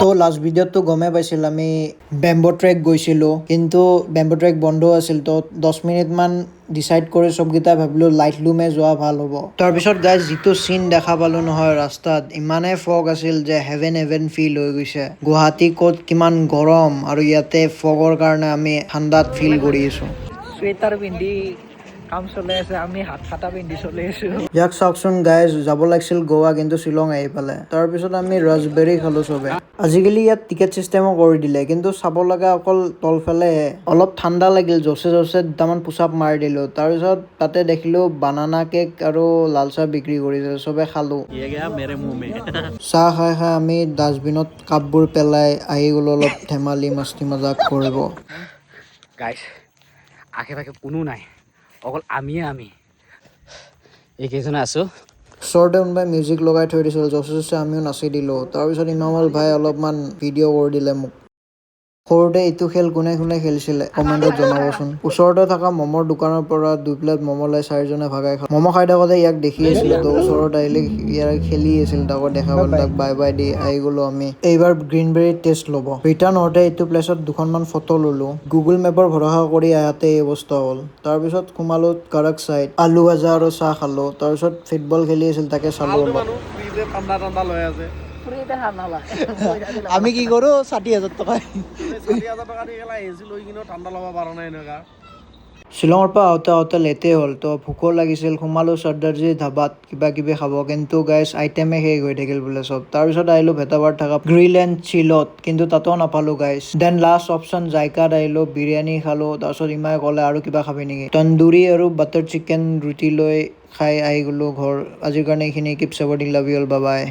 তো লাষ্ট ভিডিঅ'টো গমে পাইছিল আমি বেম্বো ট্ৰেক গৈছিলোঁ, কিন্তু বেম্বো ট্ৰেক বন্ধ আছিল। তো 10 মিনিটমান ডিচাইড কৰি চবকেইটা ভাবিলোঁ লাইট লুমে যোৱা ভাল হ'ব। তাৰপিছত গাইজ যিটো চিন দেখা পালোঁ নহয় ৰাস্তাত, ইমানেই ফগ আছিল যে হেভেন ফিল হৈ গৈছে। গুৱাহাটী ক'ত কিমান গৰম আৰু ইয়াতে ফগৰ কাৰণে আমি ঠাণ্ডাত ফিল কৰি আছোঁ। চুৱেটাৰ পিন্ধি কাম চলাই আছে, আমি হাত কাটা পিন্ধি চলাই আছো। ইয়াক চাওকচোন গাইজ, যাব লাগিছিল গোৱা কিন্তু শ্বিলং আহি পালে। তাৰপিছত আমি ৰাজবেৰী খালোঁ চবে। আজিকালি ইয়াত টিকেট চিষ্টেমো কৰি দিলে, কিন্তু চাব লগা অকল তলফালেহে। অলপ ঠাণ্ডা লাগিল, জছে দুটামান পুচাপ মাৰি দিলোঁ। তাৰপিছত তাতে দেখিলোঁ বানানা কেক আৰু লাল চাহ বিক্ৰী কৰিছে, চবে খালোঁ। চাহ খাই আমি ডাষ্টবিনত কাপবোৰ পেলাই আহি গ'লোঁ অলপ ধেমালি মস্তি মজাক কৰিব। গাইছ, আশে পাশে কোনো নাই, অকল আমি এইকেইজনে আছোঁ। ওচৰতে কোনোবাই মিউজিক লগাই থৈ দিছিল, জছে আমিও নাচি দিলোঁ। তাৰপিছত ইমামল ভাই অলপমান ভিডিঅ' কৰি দিলে মোক। সৰুতে এইটো খেল কোনে খেলিছিলে কমেণ্টত জনাবচোন। ওচৰতে থকা ম'মৰ দোকানৰ পৰা 2 প্লেট ম'ম লৈ 4জনে ভাগাই খালোঁ। ম'ম খাই থাকোঁতে ইয়াক দেখি আছিলোঁ, তো ওচৰত আহিলে ইয়াৰ খেলি আছিল, তাকো দেখা পালোঁ, তাক বাই দি আহি গ'লোঁ আমি। এইবাৰ গ্ৰীণবেৰী টেষ্ট ল'ব। ৰিটাৰ্ণ হওঁতে এইটো প্লেচত 2খনমান ফটো ল'লোঁ। গুগল মেপৰ ভৰসা কৰি আহাতে এই অৱস্থা হ'ল। তাৰপিছত সোমালোঁ কাৰক চাইড, আলু ভাজা আৰু চাহ খালোঁ। তাৰপিছত ফুটবল খেলি আছিল, তাকে চালোঁ অলপ। ঠাণ্ডা লৈ আছে। আমি কি কৰোঁ 60,000 টকা 60,000 টকা দি এচি লৈ কিনেও ঠাণ্ডা ল'ব পৰা নাই এনেকুৱা। শ্বিলঙৰ পৰা আহোঁতে লেটেই হ'ল, তো ভোকো লাগিছিল। সোমালোঁ চৰ্দাৰজী ধাবাত কিবা কিবি খাব, কিন্তু গাইজ আইটেমে শেষ হৈ থাকিল বোলে চব। তাৰপিছত আহিলোঁ ভেটাবাৰত থকা গ্ৰিল এণ্ড চিলত, কিন্তু তাতেও নাপালোঁ গাইজ। দেন লাষ্ট অপশ্যন জাইকাত আহিলোঁ, বিৰিয়ানী খালোঁ। তাৰপিছত ইমাই ক'লে আৰু কিবা খাবি নেকি, তন্দুৰী আৰু বাটাৰ চিকেন ৰুটি লৈ খাই আহি গ'লোঁ ঘৰ। আজিৰ কাৰণে এইখিনি, keep supporting, love you all, bye bye.